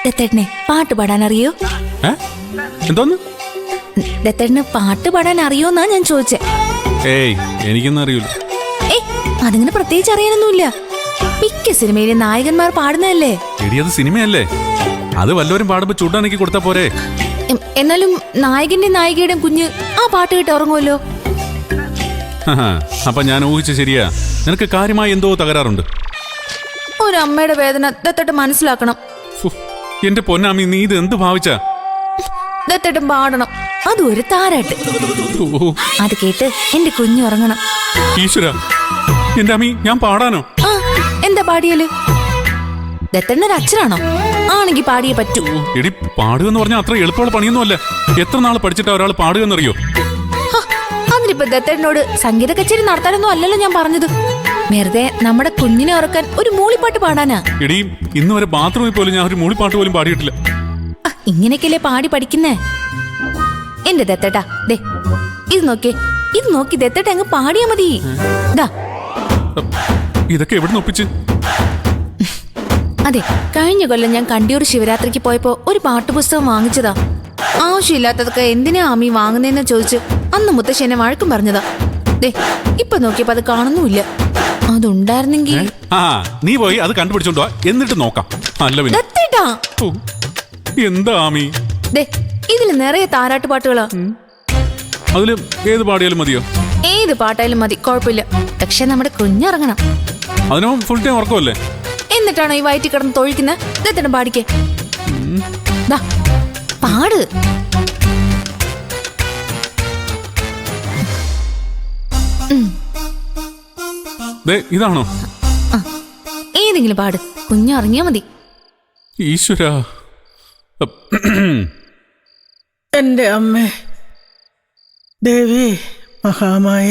ദത്തേട്ടനെ പാട്ട് പാടാൻ അറിയോ? എന്തോന്ന്? ദത്തേട്ടന് പാട്ട് പാടാൻ അറിയോന്നാ ഞാൻ ചോദിച്ചേ. ഏയ്, എനിക്കൊന്നും അറിയില്ല. ഏയ്, അതിങ്ങനെ പ്രത്യേകിച്ച് അറിയാനൊന്നുമില്ല. മിക്ക സിനിമയിലെ നായകന്മാർ പാടുന്നതല്ലേ. എടി, അത് സിനിമയല്ലേ? അത് വല്ലവരും പാടുമ്പോ ചൂടാണെനിക്ക് കൊടുത്താ പോരെ? എന്നാലും നായകന്റെ നായികയുടെയും കുഞ്ഞ് ആ പാട്ട് കേട്ട് ഉറങ്ങുമല്ലോ. അപ്പൊ ഞാൻ ഊഹിച്ച ശരിയാ, നിനക്ക് കാര്യമായി എന്തോ തകരാറുണ്ട്. ഒരമ്മയുടെ വേദന ദത്തേട്ടൻ മനസ്സിലാക്കണം. എന്റെ പൊന്നാമി, നീ ഇത് എന്ത് ഭാവിച്ചാ? ദത്തേട്ടൻ പാടണം, അതും ഒരു താരാട്ട്. അത് കേട്ട് എന്റെ കുഞ്ഞു ഉറങ്ങണം. ഈശ്വര, എന്റെ അമ്മി, ഞാൻ പാടാനോ? ആ, എന്താ പാടിയാല്? ദത്തേട്ടനൊരു അച്ഛനാണോ? ആണെങ്കി പാടിയേ പറ്റൂ. എടി, പാടുക എന്ന് പറഞ്ഞാൽ അത്ര എളുപ്പമുള്ള പണിയൊന്നുമല്ല. എത്ര നാൾ പഠിച്ചിട്ടാ ഒരാൾ പാടുക എന്നറിയോ? അതിനിപ്പോ ദത്തേട്ടനോട് സംഗീത കച്ചേരി നടത്താനൊന്നും അല്ലല്ലോ ഞാൻ പറഞ്ഞത്. വെറുതെ നമ്മുടെ കുഞ്ഞിനെ ഉറക്കാൻ ഒരു മൂളിപ്പാട്ട് പാടാനാ. എടി, ഇന്ന് വരെ ബാത്റൂമിൽ പോലും ഞാൻ ഒരു മൂളിപ്പാട്ട് പോലും പാടിയിട്ടില്ല. ഇങ്ങനെയൊക്കെയല്ലേ പാടി പഠിക്കുന്നേ എന്റെ ദത്തേട്ടാ. ദേ, ഇത് നോക്കി ദത്തേട്ട അങ്ങ് പാടിയാ മതി. ഇതൊക്കെ എവിടെ ഒപ്പിച്ച്? അതെ, കഴിഞ്ഞ കൊല്ലം ഞാൻ കണ്ടിയൂർ ശിവരാത്രിക്ക് പോയപ്പോ ഒരു പാട്ടുപുസ്തകം വാങ്ങിച്ചതാ. ആവശ്യമില്ലാത്തതൊക്കെ എന്തിനാ ആമി വാങ്ങുന്നേന്ന് ചോദിച്ച് അന്ന് മുത്തശ്ശി എന്നെ വഴക്കും പറഞ്ഞതാ. ദേ, ഇപ്പൊ നോക്കിയപ്പോ അത് കാണുന്നുമില്ല. അതുണ്ടായിരുന്നെങ്കിൽ നീ പോയി അത് കണ്ടുപിടിച്ചോണ്ടോ, എന്നിട്ട് നോക്കാം. അല്ല പിന്നെ എന്താ ആമി? ദേ, ഇതില് നിറയെ താരാട്ട് പാട്ടുകളാ. അതില് ഏത് പാടിയാലും മതിയോ? ഏത് പാട്ടായാലും മതി, കുഴപ്പമില്ല. പക്ഷെ നമ്മുടെ കുഞ്ഞിറങ്ങണം. അതിനോ ഫുൾ ടൈം ഉറക്കമല്ലേ? എന്നിട്ടാണോ ഈ വയറ്റി കിടന്ന് തൊഴിക്കുന്നത്? ദത്തേട്ടൻ പാടിക്കേ. പാട്. ഇതാണോ? ഏതെങ്കിലും പാട്, കുഞ്ഞിറങ്ങിയാ മതി. ഈശ്വരാ, എന്റെ അമ്മേ ദേവി മഹാമായ